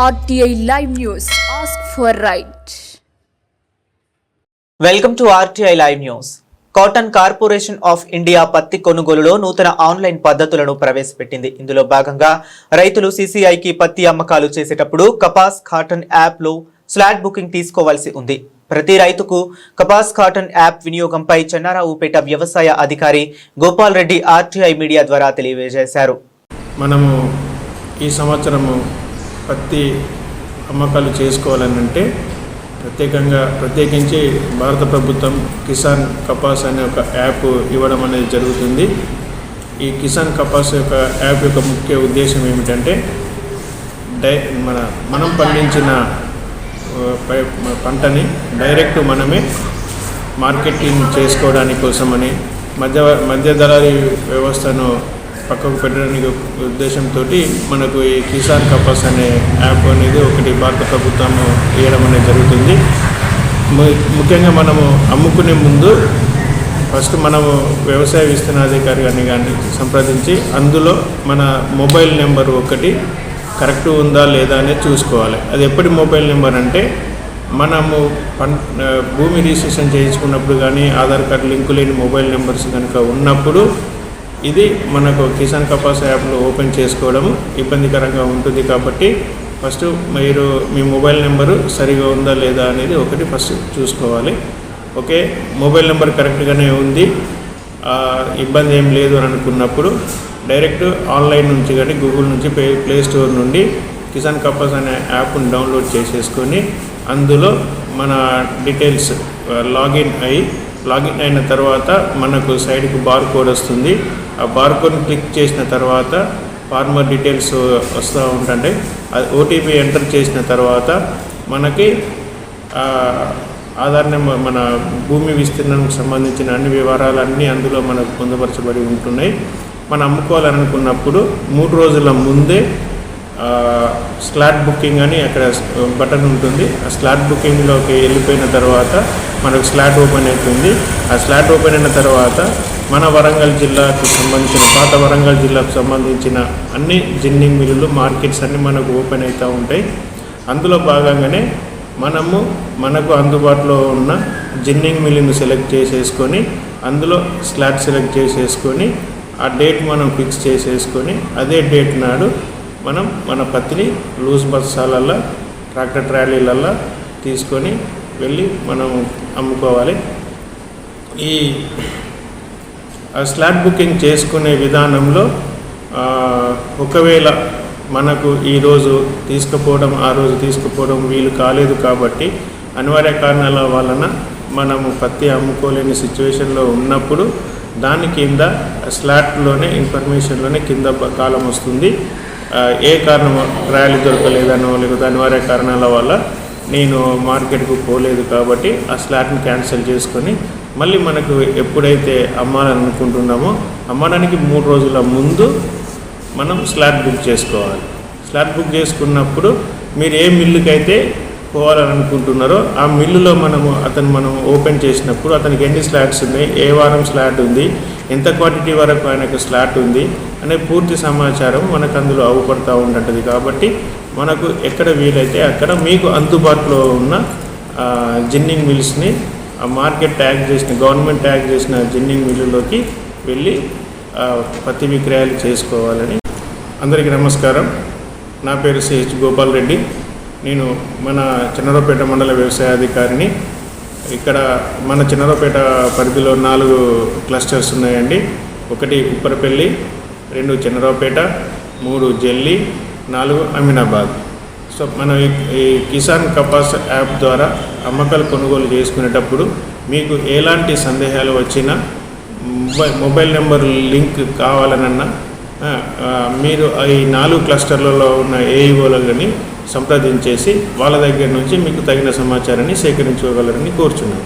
RTI Live News. Ask for right. Welcome to RTI Live News. Cotton corporation of India పత్తి కొనుగోలులో నూతన online పద్ధతులను ప్రవేశపెట్టింది. ఇందులో భాగంగా రైతులు CCIకి పత్తి అమ్మకాలు చేసేటప్పుడు కపాస్ కాటన్ యాప్లో స్లాట్ బుకింగ్ తీసుకోవాల్సి ఉంది. ప్రతి రైతుకు కపాస్ కాటన్ యాప్ వినియోగంపై చెన్నారావుపేట వ్యవసాయ అధికారి గోపాల్ రెడ్డి RTI మీడియా ద్వారా తెలియజేశారు. మనము ఈ సంవత్సరము పత్తి అమ్మకాలు చేసుకోవాలనంటే ప్రత్యేకించి భారత ప్రభుత్వం కిసాన్ కపాస్ అనే ఒక యాప్ ఇవ్వడం అనేది జరుగుతుంది. ఈ కిసాన్ కపాస్ యొక్క యాప్ యొక్క ముఖ్య ఉద్దేశం ఏమిటంటే మనం పండించిన పంటని డైరెక్ట్ మనమే మార్కెటింగ్ చేసుకోవడానికి కోసమని మధ్య దళారీ వ్యవస్థను పక్కకు పెట్టడానికి ఉద్దేశంతో మనకు ఈ కిసాన్ కపాస్ అనే యాప్ అనేది ఒకటి భారత ప్రభుత్వం ఇవ్వడం అనేది జరుగుతుంది. ముఖ్యంగా మనము అమ్ముకునే ముందు ఫస్ట్ మనము వ్యవసాయ విస్తరణాధికారి కానీ సంప్రదించి అందులో మన మొబైల్ నెంబర్ ఒకటి కరెక్ట్ ఉందా లేదా అనేది చూసుకోవాలి. అది ఎప్పటి మొబైల్ నెంబర్ అంటే మనము భూమి రిజిస్ట్రేషన్ చేయించుకున్నప్పుడు కానీ ఆధార్ కార్డు లింకు లేని మొబైల్ నెంబర్స్ కనుక ఉన్నప్పుడు ఇది మనకు కిసాన్ కపాస్ యాప్లో ఓపెన్ చేసుకోవడం ఇబ్బందికరంగా ఉంటుంది. కాబట్టి ఫస్ట్ మీరు మీ మొబైల్ నెంబరు సరిగా ఉందా లేదా అనేది ఒకటి ఫస్ట్ చూసుకోవాలి. ఓకే, మొబైల్ నెంబర్ కరెక్ట్గానే ఉంది, ఇబ్బంది ఏం లేదు అని అనుకున్నప్పుడు డైరెక్ట్ ఆన్లైన్ నుంచి కానీ గూగుల్ నుంచి ప్లే స్టోర్ నుండి కిసాన్ కపాస్ అనే యాప్ను డౌన్లోడ్ చేసేసుకొని అందులో మన డీటెయిల్స్ లాగిన్ అయిన తర్వాత మనకు సైడ్కి బార్ కోడ్ వస్తుంది. ఆ బార్ కోడ్ని క్లిక్ చేసిన తర్వాత ఫార్మర్ డీటెయిల్స్ వస్తూ ఉంటుంటే OTP ఎంటర్ చేసిన తర్వాత మనకి ఆధార్ నెంబర్ మన భూమి విస్తీర్ణానికి సంబంధించిన అన్ని వివరాలన్నీ అందులో మనకు పొందుపరచబడి ఉంటున్నాయి. మనం అమ్ముకోవాలనుకున్నప్పుడు 3 రోజుల ముందే స్లాట్ బుకింగ్ అని అక్కడ బటన్ ఉంటుంది. ఆ స్లాట్ బుకింగ్లోకి వెళ్ళిపోయిన తర్వాత మనకు స్లాట్ ఓపెన్ అవుతుంది. ఆ స్లాట్ ఓపెన్ అయిన తర్వాత మన వరంగల్ జిల్లాకు సంబంధించిన పాత వరంగల్ జిల్లాకు సంబంధించిన అన్ని జిన్నింగ్ మిల్లులు మార్కెట్స్ అన్నీ మనకు ఓపెన్ అవుతూ ఉంటాయి. అందులో భాగంగానే మనకు అందుబాటులో ఉన్న జిన్నింగ్ మిల్లును సెలెక్ట్ చేసేసుకొని అందులో స్లాట్ సెలెక్ట్ చేసేసుకొని ఆ డేట్ మనం ఫిక్స్ చేసేసుకొని అదే డేట్ నాడు మనం మన పత్తిని లూజ్ బస్తాలల్లో ట్రాక్టర్ ట్రాలీలల్లో తీసుకొని వెళ్ళి మనం అమ్ముకోవాలి. ఈ స్లాట్ బుకింగ్ చేసుకునే విధానంలో ఒకవేళ మనకు ఈరోజు ఆ రోజు తీసుకుపోవడం వీలు కాలేదు కాబట్టి అనివార్య కారణాల వలన మనము పత్తి అమ్ముకోలేని సిచ్యువేషన్లో ఉన్నప్పుడు దాని కింద స్లాట్లోనే ఇన్ఫర్మేషన్లోనే కింద కాలం వస్తుంది. ఏ కారణం ట్రయల్ దొరకలేదనో లేకపోతే అనివార్య కారణాల వల్ల నేను మార్కెట్కు పోలేదు కాబట్టి ఆ స్లాట్ని క్యాన్సిల్ చేసుకొని మళ్ళీ మనకు ఎప్పుడైతే అమ్మాలనుకుంటున్నామో అమ్మడానికి 3 రోజుల ముందు మనం స్లాట్ బుక్ చేసుకోవాలి. స్లాట్ బుక్ చేసుకున్నప్పుడు మీరు ఏ మిల్లుకైతే పోవాలనుకుంటున్నారో ఆ మిల్లులో మనం ఓపెన్ చేసినప్పుడు అతనికి ఎన్ని స్లాట్స్ ఉన్నాయి, ఏ వారం స్లాట్ ఉంది, ఎంత క్వాంటిటీ వరకు ఆయనకు స్లాట్ ఉంది అనే పూర్తి సమాచారం మనకు అందులో అవపడుతూ ఉంటుంది. కాబట్టి మనకు ఎక్కడ వీలైతే అక్కడ మీకు అందుబాటులో ఉన్న జిన్నింగ్ మిల్స్ని గవర్నమెంట్ ట్యాగ్ చేసిన జిన్నింగ్ మిల్లులోకి వెళ్ళి పత్తి విక్రయాలు చేసుకోవాలని. అందరికీ నమస్కారం. నా పేరు CH గోపాల్ రెడ్డి. నేను మన చెన్నారావుపేట మండల వ్యవసాయ అధికారిని. ఇక్కడ మన చెన్నారావుపేట పరిధిలో 4 క్లస్టర్స్ ఉన్నాయండి. 1 ఉప్పరపల్లి, 2 చెన్నారావుపేట, 3 జెల్లి, 4 అమీనాబాద్. సో మనం ఈ కిసాన్ కపాస్ యాప్ ద్వారా అమ్మకాలు కొనుగోలు చేసుకునేటప్పుడు మీకు ఎలాంటి సందేహాలు వచ్చినా మొబైల్ నెంబర్ లింక్ కావాలనన్నా మీరు ఈ 4 క్లస్టర్లలో ఉన్న AEOలని సంప్రదించేసి వాళ్ళ దగ్గర నుంచి మీకు తగిన సమాచారాన్ని సేకరించుకోగలరని కోరుచున్నాను.